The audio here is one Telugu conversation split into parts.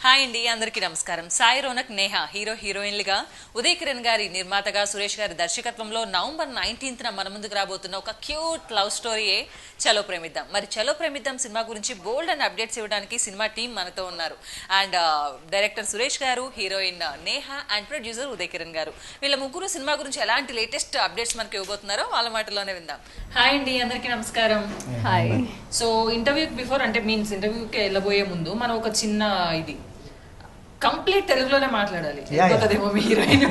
హాయ్ అండి, అందరికీ నమస్కారం. సాయి రోనక్, నేహ హీరో హీరోయిన్లుగా, ఉదయ్ కిరణ్ గారి నిర్మాతగా, సురేష్ గారి దర్శకత్వంలో నవంబర్ 19th మన ముందుకు రాబోతున్న ఒక క్యూట్ లవ్ స్టోరీయే చలో ప్రేమిద్దాం. మరి చలో ప్రేమిద్దాం సినిమా గురించి బోల్డ్ అండ్ అప్డేట్స్ ఇవ్వడానికి సినిమా టీం మనతో ఉన్నారు. అండ్ డైరెక్టర్ సురేష్ గారు, heroine Neha and producer Uday Kiran గారు. వీళ్ళ ముగ్గురు సినిమా గురించి ఎలాంటి లేటెస్ట్ అప్డేట్స్ మనకి ఇవ్వబోతున్నారో వాళ్ళ మాటల్లోనే విందాం. హాయ్ అండి, అందరికీ నమస్కారం. హాయ్. సో ఇంటర్వ్యూకి బిఫోర్, అంటే మీన్స్ ఇంటర్వ్యూకి వెళ్ళబోయే ముందు మనం ఒక చిన్న ఇది కంప్లీట్ తెలుగులోనే మాట్లాడాలి. అయిపోతుందేమో మీ హీరోయిన్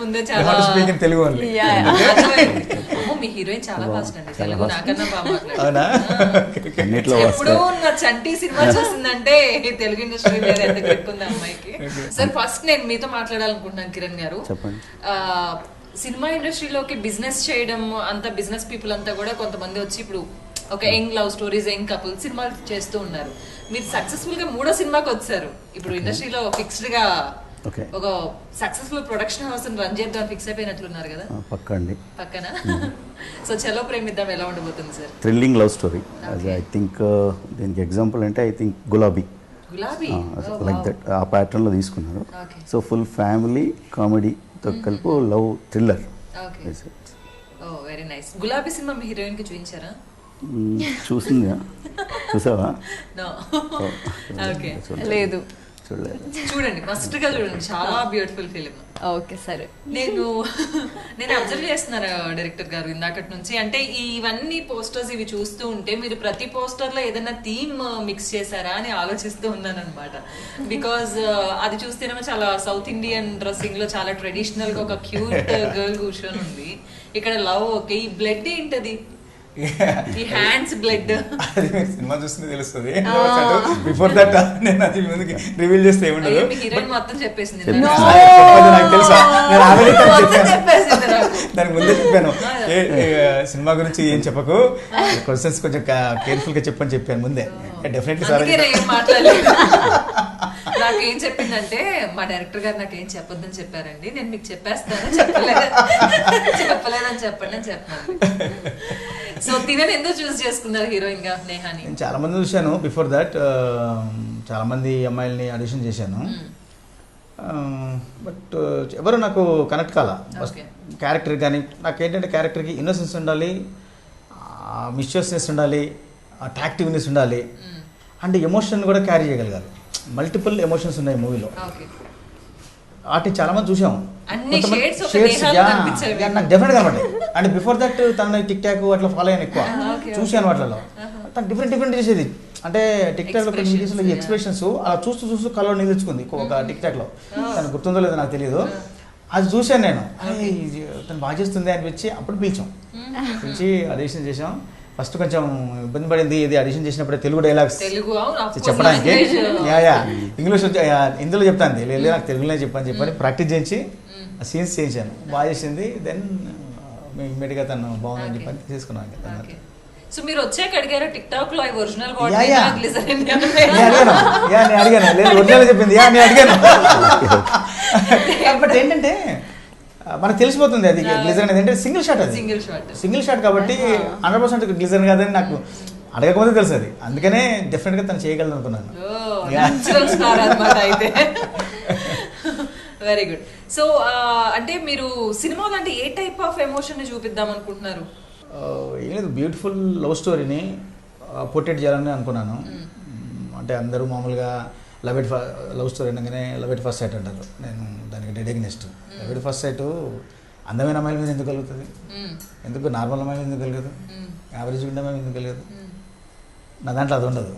ముందే చాలా తెలుగు మీ హీరోయిన్ చాలా ఫాస్ట్ అండి. తెలుగు నాకన్నా బాగా మాట్లాడారు. ఎప్పుడు నా చంటి సినిమా చూసిందంటే తెలుగు ఇండస్ట్రీ మీద ఎంత ఎక్కుంది అమ్మాయికి. సార్ ఫస్ట్ నేను మీతో మాట్లాడాలనుకుంటున్నాను కిరణ్ గారు. సినిమా ఇండస్ట్రీలోకి బిజినెస్ చేయడం, అంత బిజినెస్ పీపుల్ అంతా కూడా కొంతమంది వచ్చి ఇప్పుడు ఒక young love stories, young couple సినిమాలు చేస్తూ ఉన్నారు. మీరు సక్సెస్ఫుల్ గా 3వ సినిమాకి వచ్చారు. ఇప్పుడు ఇండస్ట్రీలో ఫిక్స్డ్ గా ఒక సక్సెస్ఫుల్ ప్రొడక్షన్ హౌస్ రన్ చేద్దాం ఫిక్స్ అయిపోయినట్లున్నారు కదా? పక్కన. సో చలో ప్రేమిద్దాం ఎలా ఉండబోతుంది sir? Thrilling love story. I think దీనికి ఎగ్జాంపుల్ అంటే ఐ థింక్ గులాబీ లైక్ దట్ ఆ ప్యాటర్న్ లో తీసుకున్నారు. సో ఫుల్ ఫ్యామిలీ కామెడీతో కలిపి లవ్ థ్రిల్లర్. Very nice. గులాబీ సినిమా మీ హీరోయిన్ కి చూపించారా? చూసిందా? చూసావా? లేదు, చూడండి, ఫస్ట్ గా చూడండి, చాలా బ్యూటిఫుల్ ఫిలిం. ఓకే సరే. నేను అబ్జర్వ్ చేస్తున్నాను డైరెక్టర్ గారు ఇందాకటి నుంచి. అంటే ఇవన్నీ పోస్టర్స్ ఇవి చూస్తూ ఉంటే మీరు ప్రతి పోస్టర్ లో ఏదైనా థీమ్ మిక్స్ చేశారా అని ఆలోచిస్తూ ఉన్నాను అనమాట. బికాజ్ అది చూస్తేనేమో చాలా సౌత్ ఇండియన్ డ్రెస్సింగ్ లో చాలా ట్రెడిషనల్ గా ఒక క్యూట్ గర్ల్ కూర్చొని ఉంది. ఇక్కడ లవ్ ఓకే. ఈ బ్లడ్ ఏంటది? ఈ హ్యాండ్స్ బ్లడ్ సినిమా చూస్తే తెలుస్తుంది. బిఫోర్ దట్ నేను అది ముందుకి రివీల్ చేస్తే ఏముండదు. హీరోయిన్ మొత్తం చెప్పేసింది. నాకు తెలుసా, దానికి ముందే చెప్పాను సినిమా గురించి ఏం చెప్పకు, క్వశ్చన్స్ కొంచెం కేర్ఫుల్ గా చెప్పని చెప్పాను ముందే. డెఫినెట్లీ సార్ మాట్లాడలేదు. నాకేం చెప్పిందంటే, మా డైరెక్టర్ గారు నాకేం చెప్పొద్దని చెప్పారండి, నేను మీకు చెప్పేస్తాను, చెప్పలేదని చెప్పండి అని చెప్పాను. సో తినని ఎందుకు చూస్ చేసుకున్నారు హీరోయిన్ గా నేహాని? నేను చాలా మంది చూశాను. బిఫోర్ దట్ చాలా మంది అమ్మాయిల్ని ఆడిషన్ చేశాను. బట్ ఎవరు నాకు కనెక్ట్ కాల. క్యారెక్టర్ కానీ నాకేంటంటే క్యారెక్టర్కి ఇన్నోసెన్స్ ఉండాలి, మిస్చియస్నెస్ ఉండాలి, అట్రాక్టివ్నెస్ ఉండాలి, అండ్ ఎమోషన్ కూడా క్యారీ చేయగలగాలి. మల్టిపుల్ ఎమోషన్స్ ఉన్నాయి మూవీలో. వాటిని చాలా మంది చూసాము. నాకు డెఫినెట్ గా అనమాట. అండ్ బిఫోర్ దట్ తన టిక్ టాక్ అట్లా ఫాలో అయ్యాను, ఎక్కువ చూసాను వాటిలో. తను డిఫరెంట్ చేసేది. అంటే టిక్ టాక్ లో కొన్ని వీడియోస్లో ఈ ఎక్స్ప్రెషన్స్ అలా చూస్తూ కలర్ నిలుచుకుంది ఒక టిక్ టాక్ లో. తనకు గుర్తుందో లేదో నాకు తెలియదు. అది చూశాను నేను. తను బాగా చేస్తుంది అనిపించి అప్పుడు పిలిచి ఆడిషన్ చేసాం. ఫస్ట్ కొంచెం ఇబ్బంది పడింది ఇది ఆడిషన్ చేసినప్పుడే తెలుగు డైలాగ్స్ చెప్పడానికి. ఇంగ్లీష్ హిందీలో చెప్తాను, లేదు నాకు తెలుగులోనే చెప్పని ప్రాక్టీస్ చేయించి ఆ సీన్స్ చేయించాను. బాగా చేసింది. దెన్ ఇమ్మీడియట్గా తను బాగుందని చెప్పని తీసుకున్నాను. సో మీరు వచ్చాక అడిగారు టిక్ టాక్ లో ఒరిజినల్ అడిగాను. లేదు ఒరిజినల్ చెప్పింది, నేను అడిగాను. బట్ ఏంటంటే మనకు తెలిసిపోతుంది అది గ్లిజర్ అనేది. అంటే సింగిల్ షాట్, అది సింగిల్ షాట్ కాబట్టి 100% గ్లిజర్ కాదని నాకు అడగకపోతే తెలుసు అది. అందుకనే డెఫినెట్ గా తను చేయగలను అనుకున్నాను. Very good. సో అంటే మీరు సినిమాలో అంటే ఏ టైప్ ఆఫ్ ఎమోషన్ ని చూపిద్దాం అనుకుంటున్నారు? ఏం లేదు, బ్యూటిఫుల్ లవ్ స్టోరీని పోర్ట్రేట్ చేయాలని అనుకున్నాను. అంటే అందరూ మామూలుగా లవ్ స్టోరీ అనగానే లవ్ ఎట్ ఫస్ట్ సైట్ అంటారు. నేను దానికి dead against. Love at first sight అందమైన అమ్మాయిల మీద ఎందుకు కలుగుతుంది? ఎందుకు నార్మల్ అమ్మాయిల మీద ఎందుకు కలగదు? యావరేజ్ ఉండే అమ్మాయి ఎందుకు కలగదు? నా దాంట్లో అది ఉండదు.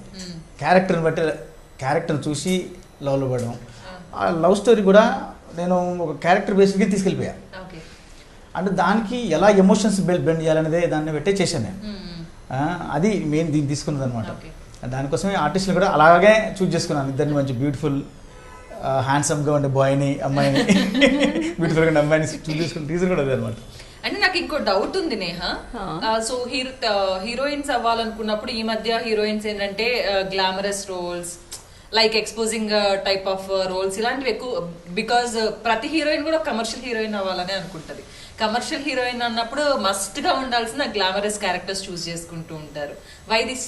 క్యారెక్టర్ని బట్టి క్యారెక్టర్ని చూసి లవ్లో పడడం. ఆ లవ్ స్టోరీ కూడా నేను ఒక క్యారెక్టర్ బేస్డ్గా తీసుకెళ్ళిపోయా. అంటే దానికి ఎలా ఎమోషన్స్ బెండ్ చేయాలనేదే దాన్ని పెట్టే చేశాను నేను. అది మెయిన్ దీన్ని తీసుకున్నది అనమాట. దానికోసమే ఆర్టిస్టులు కూడా అలాగే చూజ్ చేసుకున్నాను. ఇద్దరిని మంచి బ్యూటిఫుల్ హ్యాండ్సమ్గా ఉండే బాయ్ని, అమ్మాయిని, బ్యూటిఫుల్గా ఉండే అమ్మాయిని చూజ్ చేసుకుని టీజర్ కూడా అదే అనమాట. అంటే నాకు ఇంకో డౌట్ ఉంది నేహ. సో హీరోయిన్స్ అవ్వాలనుకున్నప్పుడు ఈ మధ్య హీరోయిన్స్ ఏంటంటే glamorous roles, like exposing type of roles ఇలాంటివి ఎక్కువ. బికాజ్ ప్రతి హీరోయిన్ కూడా కమర్షియల్ హీరోయిన్ అవ్వాలని అనుకుంటది. కమర్షియల్ హీరోయిన్ అన్నప్పుడు మస్ట్ గా ఉండాల్సిన గ్లామరస్ క్యారెక్టర్స్ చూస్ చేసుకుంటూ ఉంటారు. Why this?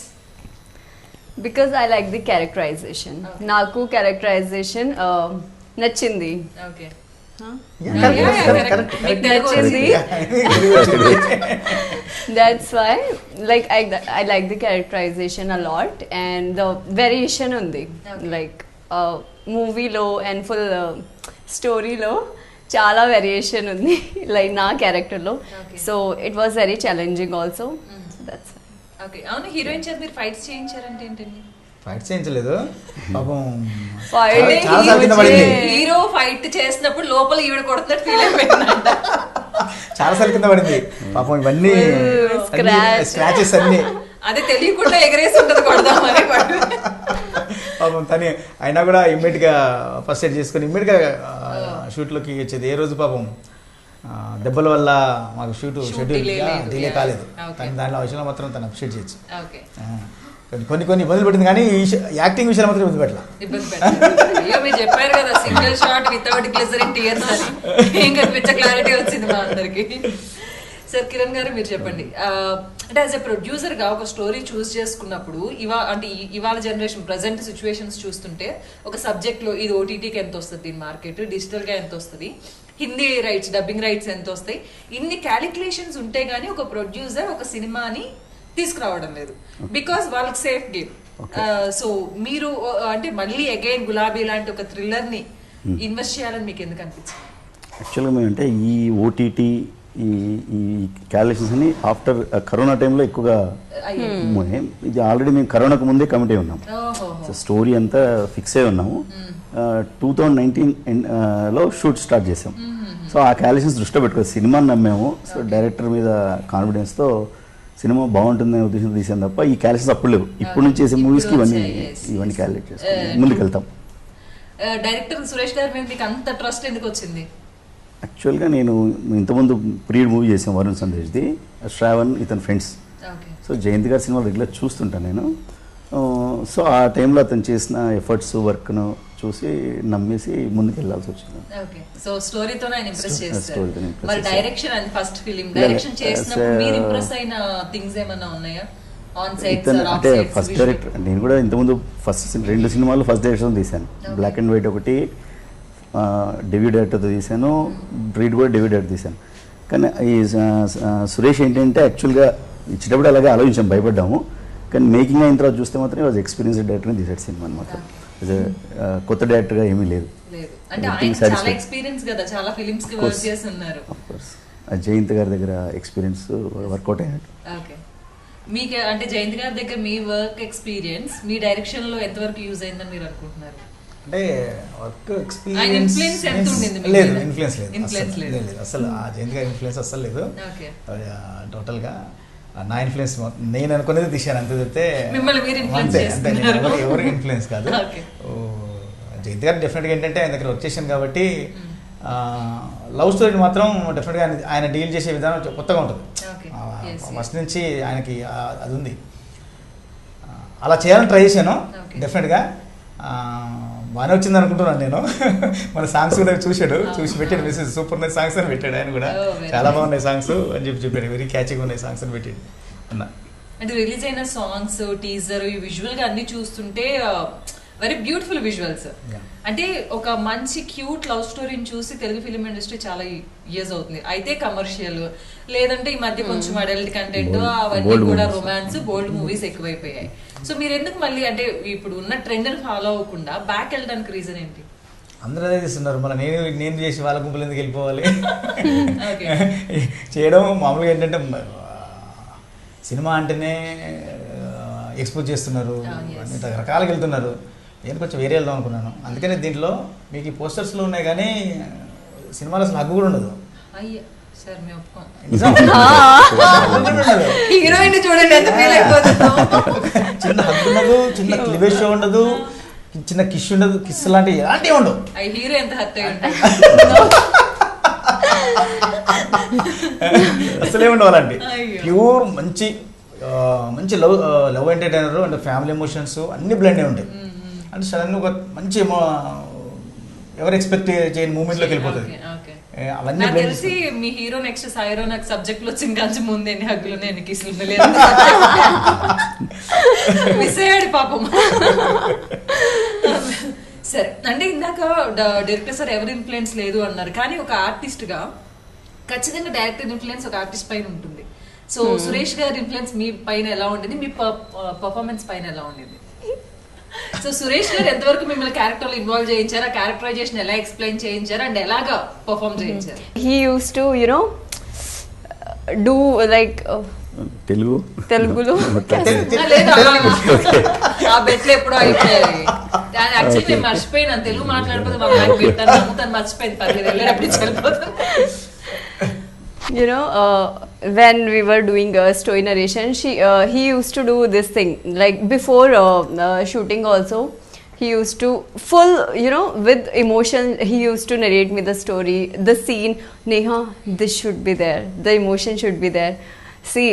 Because I like the characterisation. నాకు క్యారెక్టరైజేషన్ నచ్చింది. Okay, that's why like I like the characterization a lot and the variation undi like movie lo and full story lo chala variation undi like na character lo, so it was very challenging also. So that's why. Okay, అవును హీరోయిన్ చేత మీరు ఫైట్స్ చేయించారంటే ఏంటండి? ఫైట్ చేయించలేదు పాపం, హీరో ఫైట్ చేసినప్పుడు లోపల ఈవిడ కొడుతున్నట్టు ఫీల్ అయిపోయిందంట. చాలా సార్లు కింద పడింది పాపం, ఇవన్నీ స్క్రాచెస్ అన్ని అదే తెలియకుండా ఎగరేసి ఉంటుంది కొడదామని పాపం. తని అయినా కూడా ఇమ్మీడియట్ గా ఫస్ట్ ఎయిడ్ చేసుకుని ఇమ్మీడియట్ గా షూట్ లోకి వచ్చేది. ఏ రోజు పాపం దెబ్బల వల్ల మాకు షెడ్యూల్ డిలే కాలేదు. కానీ దాంట్లో విషయంలో మాత్రం తను అప్రిషియేట్ చేయొచ్చు. కొన్ని ఇబ్బందులు పెట్టింది, కానీ యాక్టింగ్ విషయాలు మాత్రం ఇబ్బంది పెట్టాలి. అయ్యో మీరు చెప్పారు కదా single shot without glycerin tears అని, ఇంకా పిచ్చ క్లారిటీ వచ్చింది మా అందరికి. సార్ కిరణ్ గారు మీరు చెప్పండి, అంటే యాజ్ ఎ ప్రొడ్యూసర్ గా ఒక స్టోరీ చూస్ చేసుకున్నప్పుడు ఇవాళ జనరేషన్ ప్రజెంట్ సిచ్యువేషన్స్ చూస్తుంటే ఒక సబ్జెక్ట్ లో ఇది ఓటీటీకి ఎంత వస్తుంది, దీని మార్కెట్ డిజిటల్ గా ఎంత వస్తుంది, హిందీ రైట్స్ డబ్బింగ్ రైట్స్ ఎంత వస్తాయి, ఇన్ని క్యాలిక్యులేషన్స్ ఉంటే గానీ ఒక ప్రొడ్యూసర్ ఒక సినిమాని తీసుకురావడం లేదు. బికాస్ వాళ్ళకి సేఫ్ గేమ్. సో మీరు అంటే మళ్ళీ అగైన్ గులాబీ లాంటి ఒక థ్రిల్లర్ ని ఇన్వెస్ట్ చేయాలని మీకు ఎందుకు అనిపించింది? యాక్చువల్గా మేమంటే ఈ ఓటీటీ ఈ క్యాలిక్యులేషన్స్ అని ఆఫ్టర్ కరోనా టైంలో ఎక్కువగా, ఇది ఆల్రెడీ మేము కరోనాకు ముందే కమిట్ అయి ఉన్నాము. సో స్టోరీ అంతా ఫిక్స్ అయి ఉన్నాము. 2019లో షూట్ స్టార్ట్ చేసాం. సో ఆ క్యాలిక్యులేషన్స్ దృష్టిలో పెట్టుకోవాలి, సినిమాని నమ్మాము. సో డైరెక్టర్ మీద కాన్ఫిడెన్స్తో సినిమా బాగుంటుందనే ఉద్దేశంతో తీసాం తప్ప ఈ క్యాలిక్యులేషన్స్ అప్పుడు లేవు. ఇప్పుడు నుంచి చేసే మూవీస్కి ఇవన్నీ క్యాలిక్యులేట్ చేసుకుని ముందుకు వెళ్తాం. డైరెక్టర్ సురేష్ గారి మీద మీకు అంత ట్రస్ట్ ఎందుకు వచ్చింది? యాక్చువల్గా నేను ఇంతకుముందు ప్రీడ్ మూవీ చేసాను వరుణ్ సందేశ్ది, శ్రావణ్ ఇతని ఫ్రెండ్స్. సో జయంతి గారి సినిమాలు రెగ్యులర్ చూస్తుంటాను నేను. సో ఆ టైంలో అతను చేసిన ఎఫర్ట్స్ వర్క్ను చూసి నమ్మేసి ముందుకు వెళ్ళాల్సి వచ్చింది. సో స్టోరీతోనే ఆయన ఇంప్రెస్ చేస్తారు. మరి direction and first film direction చేసినప్పుడు మీరు ఇంప్రెస్ అయిన థింగ్స్ ఏమైనా ఉన్నాయా? అంటే ఫస్ట్ డైరెక్టర్ నేను కూడా ఇంతకుముందు ఫస్ట్ 2 సినిమాలు ఫస్ట్ డైరెక్షన్ తీశాను. బ్లాక్ అండ్ వైట్ ఒకటి డెబ్యూ డైరెక్టర్తో తీశాను, బ్రీడ్ కూడా డెబ్యూ డైరెక్టర్ తీశాను. కానీ ఈ సురేష్ ఏంటంటే యాక్చువల్గా ఇచ్చేటప్పుడు అలాగే ఆలోచించాం, భయపడ్డాము. కానీ మేకింగ్ అయిన తర్వాత చూస్తే మాత్రం వాజ్ ఎక్స్పీరియన్స్డ్ డైరెక్టర్ని తీసాడు సినిమా అనమాట. కొత్త డైరెక్టర్గా ఏమీ లేదు. జయంత్ గారి దగ్గర ఎక్స్పీరియన్స్ వర్కౌట్ అయినట్టు. మీకు అంటే జయంత్ గారి దగ్గర మీ వర్క్ ఎక్స్పీరియన్స్ మీ డైరెక్షన్ లో ఎంతవరకు యూజ్ అయిందని మీరు అనుకుంటున్నారు? అంటే వర్క్ ఎక్స్పీరియన్స్ లేదు, ఇన్ఫ్లుయెన్స్ లేదు అసలు. ఆ జయంత్ గారి ఇన్ఫ్లుయెన్స్ అసలు లేదు. టోటల్గా నా ఇన్ఫ్లుయెన్స్ నేను అనుకునేది తీశాను అంతే చెప్తే, అంతే ఎవరు ఇన్ఫ్లుయెన్స్ కాదు. జయంత్ గారు డెఫినెట్గా ఏంటంటే ఆయన దగ్గర వర్క్ చేశాను కాబట్టి లవ్ స్టోరీని మాత్రం డెఫినెట్గా ఆయన డీల్ చేసే విధానం కొత్తగా ఉంటుంది. ఫస్ట్ నుంచి ఆయనకి అది ఉంది, అలా చేయాలని ట్రై చేశాను. డెఫినెట్గా బాగానే వచ్చింది అనుకుంటున్నాను నేను. మన సాంగ్స్ కూడా చూసి పెట్టాడు మెసేజ్, సూపర్ ఉన్నాయి సాంగ్స్ అని పెట్టాడు. ఆయన కూడా చాలా బాగున్నాయి సాంగ్స్ అని చెప్పాడు, వెరీ క్యాచింగ్ ఉన్నాయి సాంగ్స్ అని పెట్టాడు అన్న. అంటే రిలీజ్ అయిన సాంగ్స్ టీజర్ ఈ విజువల్ గా అన్ని చూస్తుంటే వెరీ బ్యూటిఫుల్ విజువల్స్. అంటే ఒక మంచి క్యూట్ లవ్ స్టోరీని చూసి తెలుగు ఫిలిం ఇండస్ట్రీ చాలా ఇయర్స్ అవుతుంది. అయితే కమర్షియల్ లేదంటే ఈ మధ్య కొంచెం అడల్ట్ కంటెంట్ అవన్నీ కూడా రొమాన్స్ బోల్డ్ మూవీస్ ఎక్కువైపోయాయి. సో మీరు ఎందుకు మళ్ళీ అంటే ఇప్పుడు ఉన్న ట్రెండ్ ఫాలో అవ్వకుండా బ్యాక్ వెళ్ళడానికి రీజన్ ఏంటి? అందరూ అదే చేస్తున్నారు, మళ్ళీ నేను చేసి వాళ్ళ గుంపులు ఎందుకు వెళ్ళిపోవాలి చేయడం. మామూలుగా ఏంటంటే సినిమా అంటేనే ఎక్స్పోజ్ చేస్తున్నారు, అన్ని రకాలుగా వెళ్తున్నారు. నేను కొంచెం వేరే వెళ్దాం అనుకున్నాను. అందుకనే దీంట్లో మీకు ఈ పోస్టర్స్లో ఉన్నాయి కానీ సినిమాలో అసలు హగ్గు కూడా ఉండదు. హీరోయిన్ చూడండి ఎంత ఫీల్ అయిపోతుందో. చిన్న హగ్గు ఉండదు, చిన్న క్లివేజ్ షో ఉండదు, చిన్న కిస్ ఉండదు, కిస్ లాంటివి ఎలాంటివి ఉండవు. హీరో ఎంత హత్య అసలే ఉండవు అలాంటి. ప్యూర్ మంచి మంచి love entertainer and family emotions అన్ని బ్లెండ్ అయి ఉంటాయి. అంటే సడన్ ఒక మంచి ఎవరు ఎక్స్పెక్ట్ చేయని మూమెంట్లోకి వెళ్ళిపోతుంది. అవన్నీ నాకు blend తెలిసి మీ హీరో నెక్స్ట్ సాయిరో నాకు సబ్జెక్ట్ లో చింకాల్సి ముందు ఎన్ని హగ్గులు నేను కిసులు మిస్ అయ్యాడు పాపం. సరే అంటే ఇందాక డైరెక్టర్ సార్ ఎవరి ఇన్ఫ్లుయెన్స్ లేదు అన్నారు, కానీ ఒక ఆర్టిస్ట్ గా ఖచ్చితంగా డైరెక్టర్ ఇన్ఫ్లుయెన్స్ ఒక ఆర్టిస్ట్ పైన ఉంటుంది. సో సురేష్ గారి ఇన్ఫ్లుయెన్స్ మీ పైన ఎలా ఉండేది, మీ పర్ఫార్మెన్స్ పైన ఎలా ఉండేది? సో సురేష్ గారు ఎంతవరకు మిమ్మల్ని క్యారెక్టర్ లో ఇన్వాల్వ్ చేయించారు, ఆ క్యారెక్టరైజేషన్ ఎలా ఎక్స్ప్లెయిన్ చేయించారు అండ్ ఎలాగా పర్ఫార్మ్ చేయించారు? He used to, you know, do like తెలుగులో ఆ బెట్లు ఎప్పుడో అయిపోయాయి. యాక్చువల్లీ నేను మర్చిపోయినా తెలుగు మాట్లాడిపోతే తను మర్చిపోయింది, పర్లేదు వెళ్ళేటప్పుడు చనిపోతాను. You know, when we were doing story narration, he used to do this thing like before shooting also. He used to full, you know, with emotion he used to narrate me the story, the scene. Neha, this should be there, the emotion should be there. See,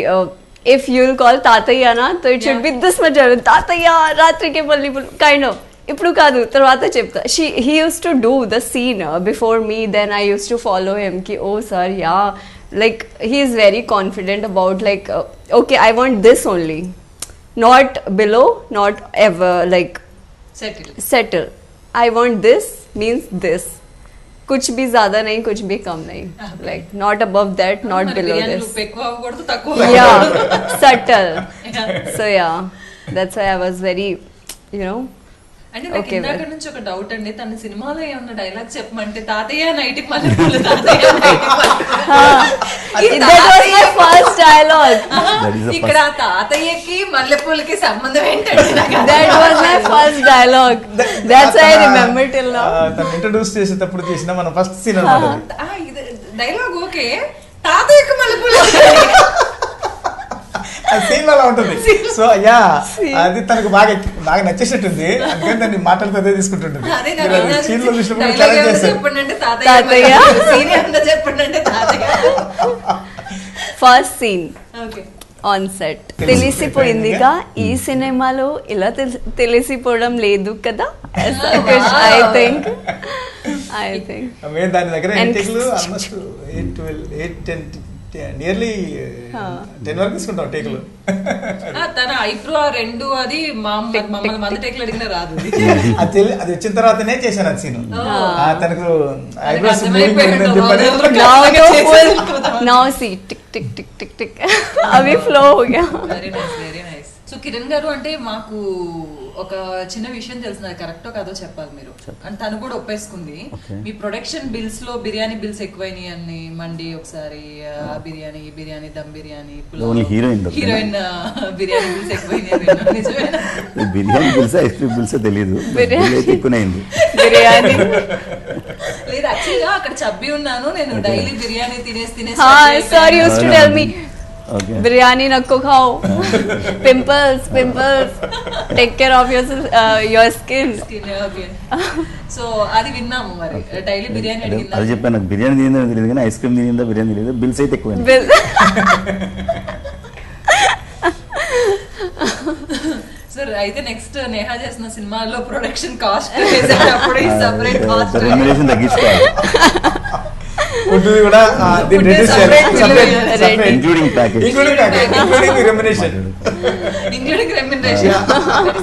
if you'll call Tataya na, so it should be this much. Tataya, Ratri ke balli kind of. ఇప్పుడు కాదు తర్వాత చెప్తా. He used to do the scene before me, then I used to follow him ki oh sir, yeah, like he is very confident about like okay, I want this only, not below, not ever like settle. I want this means this, कुछ भी ज्यादा नहीं कुछ भी कम नहीं, like not above that, not below this. Yeah, subtle. So yeah, that's why I was very, you know. అంటే నాకు ఇందాక నుంచి ఒక డౌట్ అండి, తన సినిమాలో ఏమన్నా డైలాగ్ చెప్పమంటే తాతయ్య నైట్ మల్లెపూలు, తాతయ్య నైట్ ఫస్ట్ డైలాగ్. ఇక్కడ తాతయ్యకి మల్లెపూలకి సంబంధం ఏంటంటే that was my first dialogue, that's why I remember till now. తను ఇంట్రడ్యూస్ చేసేటప్పుడు చేసిన మన ఫస్ట్ సీన్ అన్నమాట డైలాగ్. ఓకే, తాతయ్యకి మల్లెపూలు సీన్ అలా ఉంటుంది. సో యా అది తనకు బాగా బాగా నచ్చేసినట్టుంది, అందుకని దాన్ని మాటలతో అదే తీసుకుంటుంటుంది. సీన్ లో చూసినప్పుడు ఛాలెంజ్ చేస్తారు, ఫస్ట్ సీన్ ఆన్ సెట్ తెలిసిపోయిందిగా, ఈ సినిమాలో ఇలా తెలిసిపోవడం లేదు కదా. ఐ థింక్ దాని దగ్గర ఆల్మోస్ట్ 8-10 నియర్లీ 10 వరకు తీసుకుంటాం టేకులు. తన ఐబ్రో రెండు అది మమ్మల్ని మంది టేకులు అడిగినా రాదు, అది వచ్చిన తర్వాతనే చేశాను అది సీన్. తనకు ఐబ్రోస్ now see टिक टिक टिक टिक टिक अभी फ्लो हो गया. Very nice, very nice. So Kiran గారు, అంటే మాకు ఒక చిన్న విషయం తెలిసిన, కరెక్టో కాదో చెప్పాలి మీరు. అంటే తను కూడా ఒప్పేసుకుంది, మీ ప్రొడక్షన్ బిల్స్ లో బిర్యానీ బిల్స్ ఎక్కువైనాయి అని. మండి ఒకసారి, బిర్యానీ బిర్యానీ దమ్ బిర్యానీ, హీరోయిన్ బిర్యానీ బిల్స్ ఎక్కువైనాయి. నిజమేనా? Biryani bills ice cream bills తెలియదు, ఎక్కువైంది బిర్యానీ లేదు. యాక్చువల్గా అక్కడ చబ్బి ఉన్నాను నేను, డైలీ బిర్యానీ తినేసి sir used to tell me biryani nakko khao, pimples take care of your skin. Okay. So అది విన్నాము. మరి డైలీ బిర్యానీ అడిగిందా? అది చెప్పాను, నాకు బిర్యానీ తిందా తెలియదు కానీ ఐస్ క్రీమ్ తిందా బిర్యానీ తెలియదు, బిల్స్ అయితే ఎక్కువ. సార్ అయితే నెక్స్ట్ నేహా చేసిన సినిమాలో ప్రొడక్షన్ కాస్ట్ సెపరేట్ కాస్ట్ తగ్గించుకోవాలి, కూడా including package, including remuneration.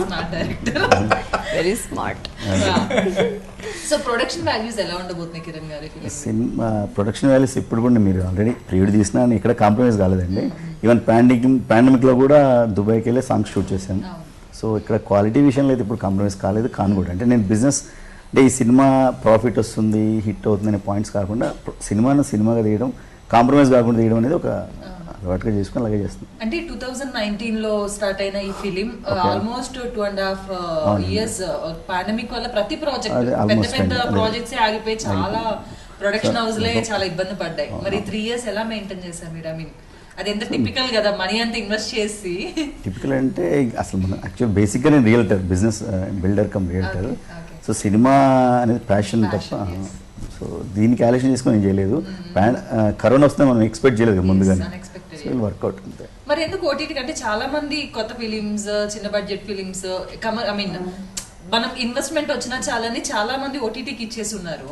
Smart director, very smart. So production values ఎలా ఉండబోతున్నాయి కిరణ్ గారి? సినిమా ప్రొడక్షన్ వాల్యూస్ ఇప్పుడు కూడా మీరు ఆల్రెడీ ప్రీవిడ్ తీసినా ఇక్కడ కాంప్రమైజ్ కాలేదండి. ఈవెన్ పాండమిక్లో కూడా దుబాయ్కి వెళ్ళి సాంగ్స్ షూట్ చేశాను. సో ఇక్కడ క్వాలిటీ విషయంలో అయితే ఇప్పుడు కాంప్రమైజ్ కాలేదు, కాను కూడా. అంటే నేను బిజినెస్ అంటే ఈ సినిమా ప్రాఫిట్ వస్తుంది, హిట్ అవుతుంది అనే పాయింట్స్ కాకుండా సినిమాను సినిమాగా తీయడం, కాంప్రమైజ్ కాకుండా తీయడం అనేది ఒక అలవాటుగా చేసుకుని అలాగే చేస్తుంది. అంటే 2019 లో స్టార్ట్ అయిన ఈ ఫిలిం ఆల్మోస్ట్ 2.5 years పాండమిక్ వల్ల ప్రతి ప్రాజెక్ట్ పెద్ద పెద్ద ప్రాజెక్ట్స్ ఆగిపోయి చాలా ప్రొడక్షన్ హౌస్ లే చాలా ఇబ్బంది పడ్డాయి. మరి 3 years ఎలా మెయింటైన్ చేశారు మీరు? ఐ మీన్ అది ఎంత టిపికల్ కదా, మనీ అంత ఇన్వెస్ట్ చేసి. టిపికల్ అంటే అసలు మనం యాక్చువల్ బేసిక్గా నేను realtor, business builder come realtor. So cinema అనేది ప్యాషన్ తప్ప, సో దీన్ని క్యాలిక్యులేషన్ చేసుకొని నేను చేయలేదు. కరోనా వస్తే మనం ఎక్స్పెక్ట్ చేయలేదు ముందుగానే, వర్కౌట్ అంతే. మరి ఎందుకు ఓటీటీ? అంటే చాలా మంది కొత్త ఫిలిమ్స్, చిన్న బడ్జెట్ ఫిలిమ్స్, ఐ మీన్ మనం ఇన్వెస్ట్మెంట్ వచ్చినా చాలని చాలా మంది ఓటీటీకి ఇచ్చేసి ఉన్నారు.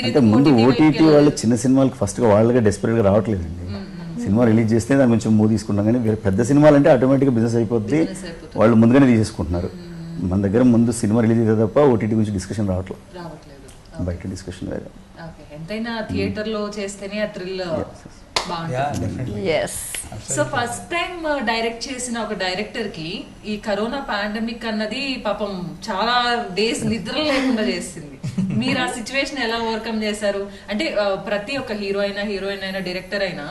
అంటే ముందు ఓటీటీ వాళ్ళు చిన్న సినిమాలకు ఫస్ట్ గా వాళ్ళగా డెస్పరేట్ గా రావట్లేదండి. సినిమా రిలీజ్ చేస్తే దాని కొంచెం మూవ్ తీసుకుంటాం, కానీ వేరే పెద్ద సినిమాలు అంటే ఆటోమేటిక్గా బిజినెస్ అయిపోద్ది, వాళ్ళు ముందుగానే తీసేసుకుంటున్నారు. మన దగ్గర ముందు సినిమా రిలీజ్ అయితే తప్ప ఓటీటీ గురించి డిస్కషన్ రావట్లేదు, బయట డిస్కషన్ వేరే. ఎంతైనా థియేటర్ లో చేస్తేనే ఆ థ్రిల్ బాగుంటుంది. సో ఫస్ట్ టైం డైరెక్ట్ చేసిన ఒక డైరెక్టర్ కి ఈ కరోనా పాండమిక్ అన్నది పాపం చాలా డేస్ నిద్ర లేకుండా చేసింది. మీరు ఆ సిచ్యువేషన్ ఎలా ఓవర్కమ్ చేశారు? అంటే ప్రతి ఒక్క హీరోయిన్ అయినా డైరెక్టర్ అయినా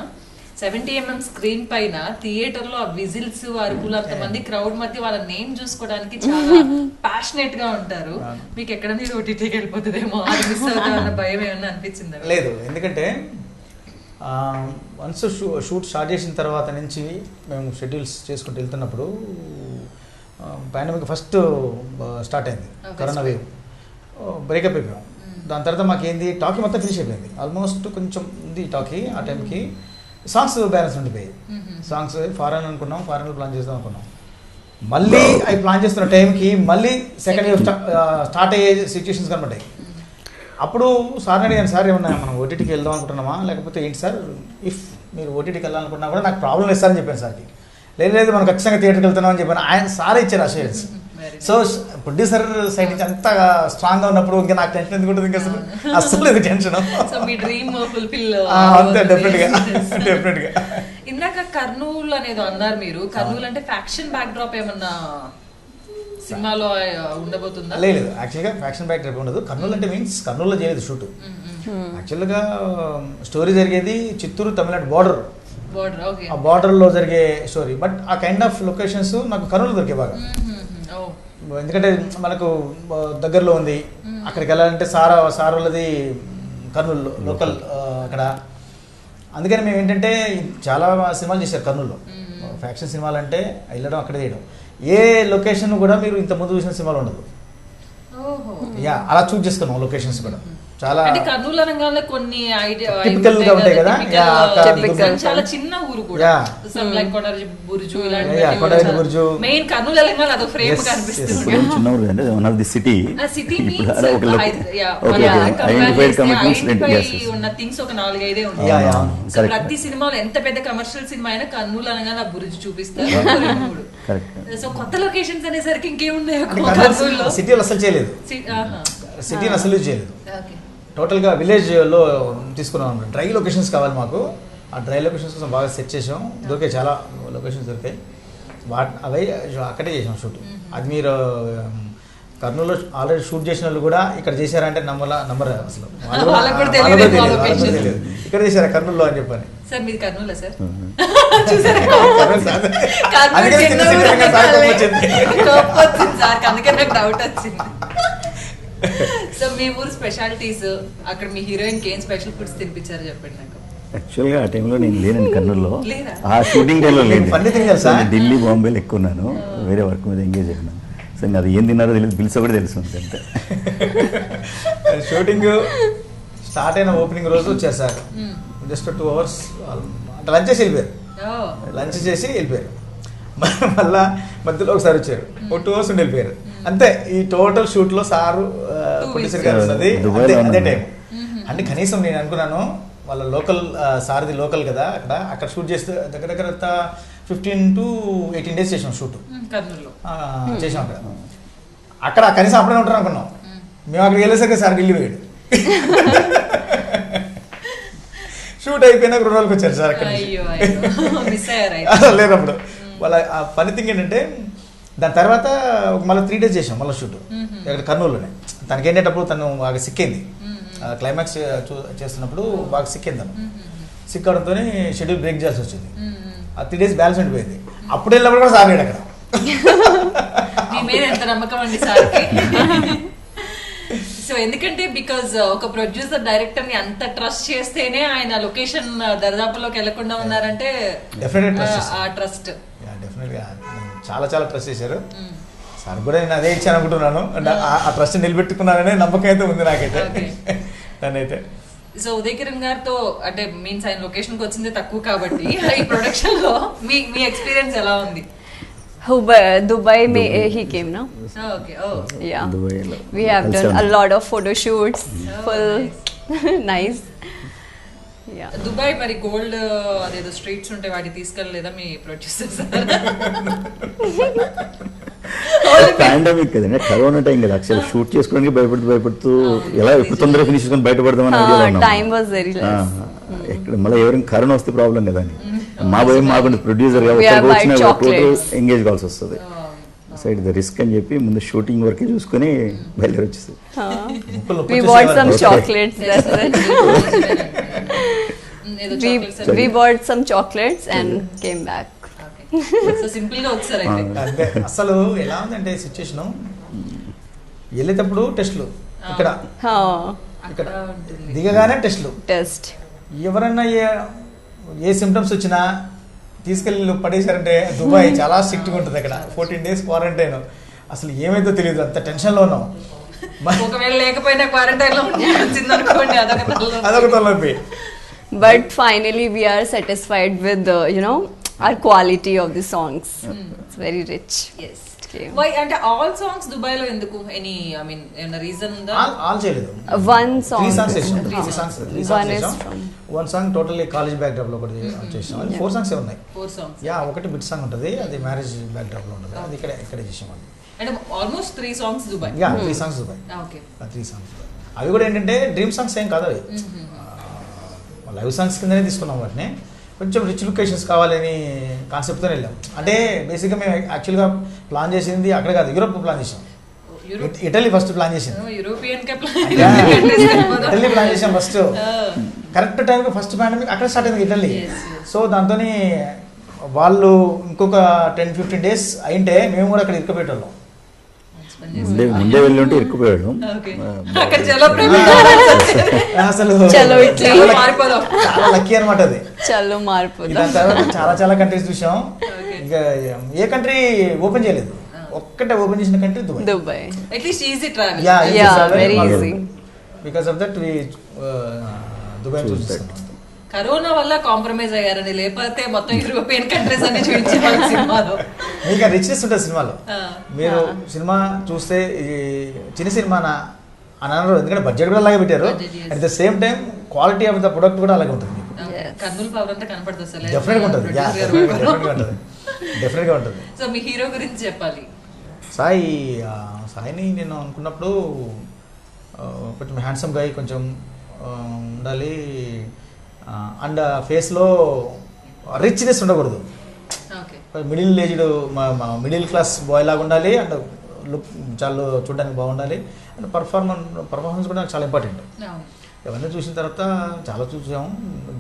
70mm స్క్రీన్ పైన థియేటర్ లో ఆ విజిల్స్ అరుపులు అంతమంది క్రౌడ్ మధ్య వాళ్ళ నేమ్ చూసుకోవడానికి చాలా ప్యాషనేట్ గా ఉంటారు. మీకు ఎక్కడ మీరు ఓటీటీకి వెళ్ళిపోతుందేమో అది మిస్ అవుతామన్న భయం ఏమన్నా అనిపించిందా? లేదు, ఎందుకంటే వన్స్ షూట్ స్టార్ట్ చేసిన తర్వాత నుంచి మేము షెడ్యూల్స్ చేసుకుంటూ వెళ్తున్నప్పుడు పాండమిక్ ఫస్ట్ స్టార్ట్ అయింది, కరోనా వేవ్, బ్రేకప్ అయిపోయాం. దాని తర్వాత మాకేంది టాకీ మొత్తం ఫినిష్ అయిపోయింది, ఆల్మోస్ట్ కొంచెం ఉంది టాకీ. ఆ టైంకి సాంగ్స్ బ్యాలెన్స్ ఉండిపోయాయి. సాంగ్స్ ఫారెన్ అనుకున్నాం, ఫారెన్లో ప్లాన్ చేద్దాం అనుకున్నాం. మళ్ళీ అవి ప్లాన్ చేస్తున్న టైంకి మళ్ళీ సెకండ్ వేవ్ స్టార్ట్ అయ్యే సిచ్యువేషన్స్ కనబడ్డాయి. అప్పుడు సార్ని అడిగాను, సార్ ఏమన్నా మనం ఓటీటీకి వెళ్దాం అనుకుంటున్నామా లేకపోతే ఏంటి సార్, ఇఫ్ మీరు ఓటీటీకి వెళ్ళాలనుకున్నా కూడా నాకు ప్రాబ్లం లేదు సార్ అని చెప్పాను సార్కి. లేదు మనం ఖచ్చితంగా థియేటర్కి వెళ్తున్నాం అని చెప్పాను. ఆయన సారే ఇచ్చారు అష్యూరెన్స్. సో ప్రొడ్యూసర్ సైడ్ నుంచి అంత స్ట్రాంగ్ గా ఉన్నప్పుడు ఇంకా నాకు టెన్షన్ ఎందుకు ఉంటుంది, ఇంకా అసలు లేదు టెన్షన్. అంతే, డెఫినెట్ గా. ఇందాక కర్నూలు అనేది అన్నారు మీరు, కర్నూలు అంటే ఫ్యాక్షన్ బ్యాక్ డ్రాప్ ఏమన్నా సినిమాలో ఉండబోతుందా? లేదు, యాక్చువల్గా ఫ్యాక్షన్ బ్యాక్ డ్రాప్ ఉండదు. కర్నూలు అంటే మీన్స్ కర్నూలులో చేయలేదు షూట్. యాక్చువల్గా స్టోరీ జరిగేది చిత్తూరు తమిళనాడు బార్డర్, ఆ బార్డర్ లో జరిగే స్టోరీ. బట్ ఆ కైండ్ ఆఫ్ లొకేషన్స్ నాకు కర్నూలు దొరికే బాగా, ఎందుకంటే మనకు దగ్గరలో ఉంది. అక్కడికి వెళ్ళాలంటే సారోలది కర్నూలు లోకల్ అక్కడ. అందుకని మేము ఏంటంటే చాలా సినిమాలు చేశారు కర్నూలులో. ఫ్యాక్షన్ సినిమాలు అంటే వెళ్ళడం అక్కడే చేయడం. ఏ లొకేషన్ కూడా మీరు ఇంత ముందు చూసిన సినిమాలు ఉండదు. అలా చూస్ చేసుకున్నాం లొకేషన్స్ కూడా. చాలా కర్నూలు అనగానే కొన్ని టిపికల్ గా ఉంటాయి కదా, చాలా చిన్న ఊరు కూడా, కొడారి బుర్జు మెయిన్ కర్నూలు అనగానే అదొక ఫ్రేమ్ కనిపిస్తుంది. చిన్న ఊరు అంటే వన్ ఆఫ్ ది సిటీ ఉన్న థింగ్స్ ఒక 4-5 ఉన్నాయి. ప్రతి సినిమాలో ఎంత పెద్ద కమర్షియల్ సినిమా అయినా కర్నూలు అనగానే ఆ బుర్జు చూపిస్తారు. సో కొత్త లొకేషన్స్ అనేసరికి ఇంకేమున్నాయి కర్నూలులో? సిటీలో అసలు చేయలేదు, సిటీని అసలు చేయలేదు. టోటల్గా విలేజ్లో తీసుకున్నాం. డ్రై లొకేషన్స్ కావాలి మాకు. ఆ డ్రై లొకేషన్స్ కోసం బాగా సెట్ చేసాం. దొరికాయి, చాలా లొకేషన్స్ దొరికాయి. అవి అక్కడే చేసాం షూట్. అది మీరు కర్నూలులో ఆల్రెడీ షూట్ చేసిన వాళ్ళు కూడా ఇక్కడ చేశారంటే నమ్మరు అసలు. ఇక్కడ చేశారా కర్నూలులో అని చెప్పని. సార్ మీది కర్నూలు సార్? అందుకే నాకు డౌట్ వచ్చింది. సో మీ ఊరు స్పెషాలిటీస్, అక్కడ మీ హీరోయిన్ కి ఏం స్పెషల్ ఫుడ్స్ తినిపించారు చెప్పండి నాకు. యాక్చువల్గా ఆ టైంలో నేను లేనండి కర్నూలులో, ఆ షూటింగ్ టైంలో లేదు. ఢిల్లీ బాంబేలో ఎక్కువ ఉన్నాను, వేరే వర్క్ మీద ఎంగేజ్ అయినాను. సో ఇంకా అది ఏం తిన్నారో తెలియదు, బిల్స్ కూడా తెలుసు అంతే. షూటింగ్ స్టార్ట్ అయిన ఓపెనింగ్ రోజు వచ్చారు సార్, జస్ట్ 2 hours అంటే లంచ్ చేసి వెళ్ళిపోయారు. లంచ్ చేసి వెళ్ళిపోయారు. మళ్ళా మధ్యలో ఒకసారి వచ్చారు, 2 hours ఉండి వెళ్ళిపోయారు అంతే. ఈ టోటల్ షూట్ లో సారు ప్రొడ్యూసర్ గారు ఉన్నది అదే టైం. అంటే కనీసం నేను అనుకున్నాను వాళ్ళ లోకల్, సార్ది లోకల్ కదా అక్కడ షూట్ చేస్తే దగ్గర 15 to 18 days చేసాం షూట్ చేసాం అక్కడ కనీసం అప్పుడే ఉంటారు అనుకున్నాం. మేము అక్కడికి వెళ్ళేసరికి సార్ ఢిల్లీ పోయాడు. షూట్ అయిపోయినాక 2 రోజులకు వచ్చారు సార్. అక్కడ లేరు అప్పుడు. వాళ్ళ ఆ పని థింగ్ ఏంటంటే దాని తర్వాత మళ్ళీ 3 days చేసాం మళ్ళీ షూట్ ఇక్కడ కర్నూలులోనే. తనకి ఏంటప్పుడు తను బాగా సిక్కింది, క్లైమాక్స్ చేస్తున్నప్పుడు బాగా సిక్కింది. తను సిక్ అవడంతో షెడ్యూల్ బ్రేక్ చేయాల్సి వచ్చింది. ఆ 3 days బ్యాలెన్స్ ఉండిపోయింది. అప్పుడు వెళ్ళినప్పుడు కూడా సార్ అక్కడ. సో ఎందుకంటే బికాజ్ ఒక ప్రొడ్యూసర్ డైరెక్టర్ ని అంత ట్రస్ట్ చేస్తేనే ఆయన లొకేషన్ దరిదాపులోకి వెళ్లకుండా ఉన్నారంటే ఆ ట్రస్ట్ డెఫినెట్ గా చాలా ట్రస్ట్ చేశారు సార్ కూడా. నేను అదే ఇచ్చాను అనుకుంటున్నాను. ఆ ట్రస్ట్ నిలబెట్టుకున్నాననే నమ్మకం అయితే ఉంది నాకైతే. దానైతే సో ఉదయ్ కిరణ్ గారితో అంటే మీన్స్ ఆయన లొకేషన్ కి వచ్చింది తక్కువ కాబట్టి ఈ ప్రొడక్షన్ లో మీ ఎక్స్పీరియన్స్ ఎలా ఉంది? Dubai he came, no? Okay oh Yeah. దుబాయ్లో We have done a lot of photo shoots, full nice. Yeah. Dubai మరి గోల్డ్ అదేదో స్ట్రీట్స్ ఉంటే వాటి తీసుకెళ్ళలేదా మీ ప్రొడ్యూసర్స్? పాండమిక్ కదండి, కరోనా టైం కదా, యాక్చువల్ షూట్ చేసుకోవడానికి భయపడుతూ ఎలా ఎప్పుడు తొందరగా ఫినిష్ చేసుకొని బయటపడదామని ఐడియాలో ఉన్నాం. Time was very less. ఎక్కడ మళ్ళీ ఎవరైనా కరోనా వస్తే ప్రాబ్లం కదా అని మా భయం మాకు ప్రొడ్యూసర్ We have white వచ్చిన chocolates. ఎంగేజ్ కావాల్సి వస్తుంది. సైడ్ ద రిస్క్ అని చెప్పి ముందు షూటింగ్ వరకే చూసుకొని బయలుదేరి వచ్చేసి We bought some chocolates. That's it. We bought some chocolates and came back. So simple గా వచ్చారు అయితే. అంటే అసలు ఎలా ఉందంటే సిచ్యుయేషన్, వెళ్ళేటప్పుడు టెస్ట్లు, ఇక్కడ ఇక్కడ దిగగానే టెస్ట్లు, Test. ఎవరన్నా ఏ సిమ్టమ్స్ వచ్చినా తీసుకెళ్ళి పడేశారంటే దుబాయ్ చాలా స్ట్రిక్ట్గా ఉంటుంది. అక్కడ 14 days క్వారంటైన్. అసలు ఏమైందో తెలియదు, అంత టెన్షన్లో ఉన్నాం. ఒకవేళ లేకపోయినా క్వారంటైన్ లో వచ్చింది అనుకోండి, అదొక తలనొప్పి. But finally we are satisfied with the, our quality of the songs. It's very rich. Yes. Okay. Why అంటే ఆల్ సాంగ్స్ దుబాయ్ లో ఎందుకు? ఎనీ ఐ మీన్ ఏమైనా రీజన్ ఉందా? ఆల్ చేయలేదు. One song. 3 songs చేసాం. 3 One is songs. from. One song totally college back drop లో ఒకటి చేసాం. అది 4 songs ఉన్నాయి. 4 songs. యా, ఒకటి బిట్ సాంగ్ ఉంటుంది, అది మ్యారేజ్ బ్యాక్ డ్రాప్ లో ఉంటుంది, అది ఇక్కడ చేసాం. అంటే almost 3 songs Dubai. Yeah, 3 songs Dubai. Okay. 3 songs. అవి కూడా ఏంటంటే డ్రీమ్ సాంగ్స్ ఏం కాదు, అవి లైవ్ సాంగ్స్ కిందనే తీసుకున్నాం వాటిని. కొంచెం రిచ్ లొకేషన్స్ కావాలని కాన్సెప్ట్తో వెళ్ళాం. అంటే బేసిక్గా మేము యాక్చువల్గా ప్లాన్ చేసింది అక్కడ కాదు, యూరోప్ ప్లాన్ చేసాం. ఇటలీ ఫస్ట్ ప్లాన్ చేసింది. యూరోపియన్ ఇటలీ ప్లాన్ చేసాం ఫస్ట్. కరెక్ట్ టైంకి ఫస్ట్ పాండమిక్ అక్కడ స్టార్ట్ అయింది ఇటలీ. సో దాంతో వాళ్ళు ఇంకొక 10-15 days అయింటే మేము కూడా అక్కడ ఇరుక్కుపోయేటోళ్ళం. ముందే వెళ్ళి ఉంటే ఇరుక్కుపోయాడు. అసలు చలో ఇట్లా చాలా లక్కీ అనమాట అది. చలో మారిపోతుంది. దాని తర్వాత చాలా చాలా కంట్రీస్ చూసాం. ఇక ఏ కంట్రీ ఓపెన్ చేయలేదు, ఒక్కటే ఓపెన్ చేసిన country Dubai. Dubai. At least easy travel. Yeah, very easy. Because of that we Dubai చూస్తున్నాం. కరోనా వల్ల కాంప్రమైజ్ అయ్యారని, లేకపోతే మొత్తం యూరోపియన్ కంట్రీస్ అన్ని చూపించేవాళ్ళు సినిమాలో. మీకు ఆ రిచ్నెస్ ఉంటుంది సినిమాలో. మీరు సినిమా చూస్తే ఇది చిన్న సినిమానా అని అనరు, ఎందుకంటే బడ్జెట్ కూడా అలాగే పెట్టారు. At the same time quality of the product కూడా అలాగే ఉంటుంది. కర్నూలు పవర్ అంతా కనపడుతుంది. డెఫినెట్గా ఉంటుంది, డెఫినెట్గా ఉంటుంది. సో మీ హీరో గురించి చెప్పాలి. సాయిని నేను అనుకున్నప్పుడు కొంచెం హ్యాండ్సమ్ గా కొంచెం ఉండాలి, అండ్ ఫేస్లో రిచ్నెస్ ఉండకూడదు. Middle aged middle class boy లాగా ఉండాలి, అండ్ లుక్ చాలా చూడడానికి బాగుండాలి, అండ్ పర్ఫార్మెన్స్ కూడా నాకు చాలా ఇంపార్టెంట్. ఇవన్నీ చూసిన తర్వాత చాలా చూసాం.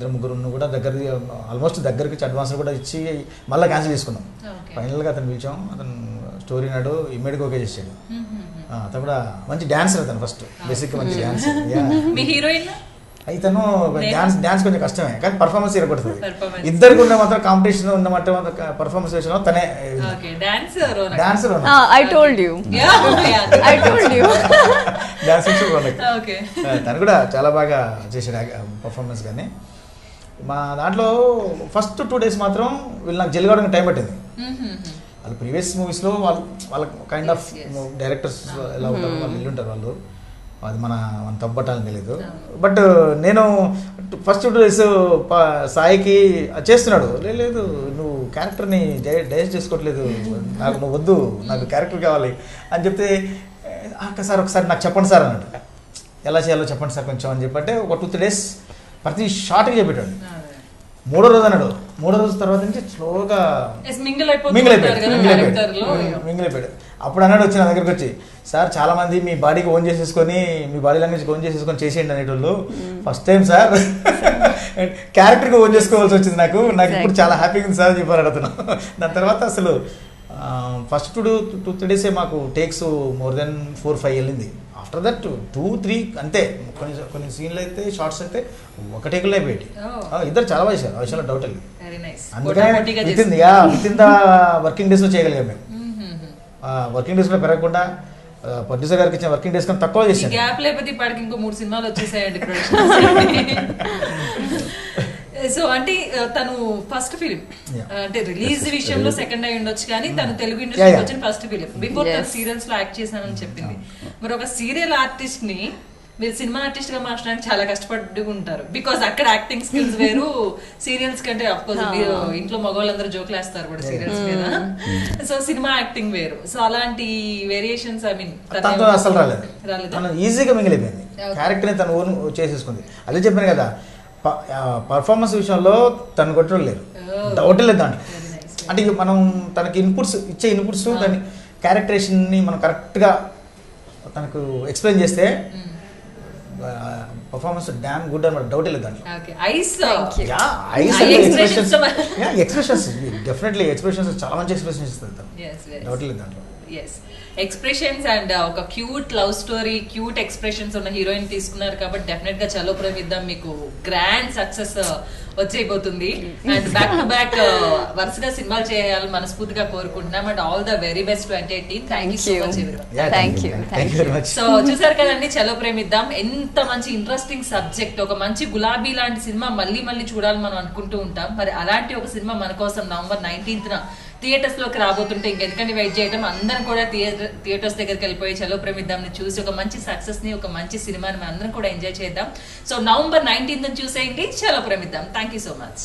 2-3 కూడా ఆల్మోస్ట్ దగ్గరికి అడ్వాన్స్ కూడా ఇచ్చి మళ్ళీ క్యాన్సిల్ చేసుకున్నాం. ఫైనల్గా అతను పిలిచాం, అతను స్టోరీ నాడు ఇమ్మీడియట్గా ఓకే చేసాడు. అతను కూడా మంచి డాన్సర్, అతను ఫస్ట్ బేసిక్ మంచి డాన్సర్. మీ హీరోయిన్ అయితను డాన్స్ కొంచెం కష్టమే, కానీ పర్ఫార్మెన్స్ ఇరగొడుతుంది. ఇద్దరికి ఉన్న మాత్రం కాంపిటీషన్ ఉన్న మాత్రం పర్ఫార్మెన్స్ చేసిన తనే డాన్సర్. I told you. తను కూడా చాలా బాగా చేసాడు పర్ఫార్మెన్స్. కానీ మా దాంట్లో ఫస్ట్ 2 days మాత్రం వీళ్ళు నాకు జల్లుకోవడానికి టైం పట్టింది. వాళ్ళు ప్రీవియస్ మూవీస్లో వాళ్ళ కైండ్ ఆఫ్ డైరెక్టర్స్ ఎలా ఉంటారు, వాళ్ళు ఇల్లు ఉంటారు, వాళ్ళు అది మన తప్పట్టాలని తెలియదు. బట్ నేను ఫస్ట్ 2 days సాయికి చేస్తున్నాడు, లేదు నువ్వు క్యారెక్టర్ని డైజెస్ట్ చేసుకోవట్లేదు, నాకు నువ్వు వద్దు, నాకు క్యారెక్టర్ కావాలి అని చెప్తే, సార్ ఒకసారి నాకు చెప్పండి సార్ అన్నాడు. ఎలా చేయాలో చెప్పండి సార్ కొంచెం అని చెప్పంటే ఒక 2-3 days ప్రతి షార్ట్గా చెప్పాడు. 3వ రోజు అన్నాడు. 3వ రోజు తర్వాత నుంచి స్లోగా మింగిల్ అయిపోయాడు. అప్పుడు అన్నాడు వచ్చి నా దగ్గరికి వచ్చి, సార్ చాలా మంది మీ బాడీకి ఓన్ చేసేసుకొని, మీ బాడీ లాంగ్వేజ్ ఓన్ చేసేసుకొని చేసేయండి అనేటోళ్ళు, ఫస్ట్ టైం సార్ క్యారెక్టర్కి ఓన్ చేసుకోవాల్సి వచ్చింది నాకు ఇప్పుడు చాలా హ్యాపీగా ఉంది సార్ అని చెప్పారు అడుగుతున్నాను. దాని తర్వాత అసలు ఫస్ట్ 2-3 days మాకు టేక్స్ మోర్ దెన్ 4-5 వెళ్ళింది. ఆఫ్టర్ దట్ 2-3 అంతే. కొన్ని సీన్లు అయితే షార్ట్స్ అయితే ఒక టేకుల్లో అయిపోయాయి. ఇద్దరు చాలా బాగా చేశారు, ఆ విషయంలో డౌట్ లేదు. అందుకనే విత్ ఇన్ ద వర్కింగ్ డేస్లో చేయగలిగాం మేము. వర్కింగ్ డేస్ కూడా పెరగకుండా ప్రొడ్యూసర్ గారికి ఇచ్చిన వర్కింగ్ డేస్ కన్నా తక్కువ చేశాను. గ్యాప్ లేకపోతే ఇప్పటికి ఇంకో 3 సినిమాలు వచ్చేసాయండి. సో అంటే తను ఫస్ట్ ఫిలిం Yeah. అంటే రిలీజ్ విషయంలో సెకండ్ అయి ఉండొచ్చు కానీ తను తెలుగు Yeah, ఇండస్ట్రీకి yeah. వచ్చిన ఫస్ట్ ఫిలిం బిఫోర్ Yes. తను సీరియల్స్ లో యాక్ట్ చేశానని చెప్పింది. మరి ఒక సీరియల్ ఆర్టిస్ట్ ని మీరు సినిమా ఆర్టిస్ట్ గా మార్చడానికి చాలా కష్టపడి ఉంటారు. బికాస్ అక్కడ యాక్టింగ్ స్కిల్స్ వేరు, సీరియల్స్ కంటే అఫ్ కోర్స్ మీరు ఇంట్లో మగవాళ్ళందరూ జోకులు వేస్తారు కూడా సీరియల్స్ మీద. సో సినిమా యాక్టింగ్ వేరు. సో అలాంటి వేరియేషన్స్ ఐ మీన్ తనతో అసలు రాలేదు, రాలేదు. తను ఈజీగా మిగిలిపోయింది. Okay. క్యారెక్టర్ని తను ఓన్ చేసేసుకుంది. అదే చెప్పాను కదా, పర్ఫార్మెన్స్ విషయంలో తను కొట్టడం లేదు, Oh. డౌట్ లేదు దాంట్లో. Very nice. అంటే ఇక మనం తనకి ఇచ్చే ఇన్పుట్స్ దాని క్యారెక్టరేషన్ని మనం కరెక్ట్గా తనకు ఎక్స్ప్లెయిన్ చేస్తే పర్ఫార్మెన్స్ డామ్ గుడ్ అనమాట, డౌట్ లేదు దాంట్లో. Okay eyes Thank you. expressions. Expressions definitely expressions చాలా మంచి ఎక్స్ప్రెషన్స్ ఇస్తుంది తను, yes డౌట్ లేదు దాంట్లో. ఎస్ ఎక్స్ప్రెషన్స్ అండ్ ఒక cute love story, cute expressions ఉన్న హీరోయిన్ తీసుకున్నారు కాబట్టి డెఫినెట్ గా చలో ప్రేమిద్దాం మీకు గ్రాండ్ సక్సెస్ వచ్చేయబోతుంది. అండ్ బ్యాక్ టు బ్యాక్ వరుసగా సినిమాలు చేయాలని మనస్ఫూర్తిగా కోరుకుంటున్నాం. And all the very best 2018. Thank you so much. Yeah, Thank you. Thank you very much. So చూసారు కదండి చలో ప్రేమిద్దాం, ఎంత మంచి ఇంట్రెస్టింగ్ సబ్జెక్ట్. ఒక మంచి గులాబీ లాంటి సినిమా మళ్ళీ మళ్ళీ చూడాలని మనం అనుకుంటూ ఉంటాం. మరి అలాంటి ఒక సినిమా మన కోసం నవంబర్ 19th థియేటర్స్ లోకి రాబోతుంటే ఇంకెందుకని వెయిట్ చేయడం, అందరం కూడా థియేటర్స్ దగ్గరికి వెళ్ళిపోయి చలో ప్రేమిద్దాం ని చూసి ఒక మంచి సక్సెస్ ని, ఒక మంచి సినిమాని మనం అందరం కూడా ఎంజాయ్ చేద్దాం. సో నవంబర్ 19th చూసేయండి Chalo Premiddam. Thank you so much.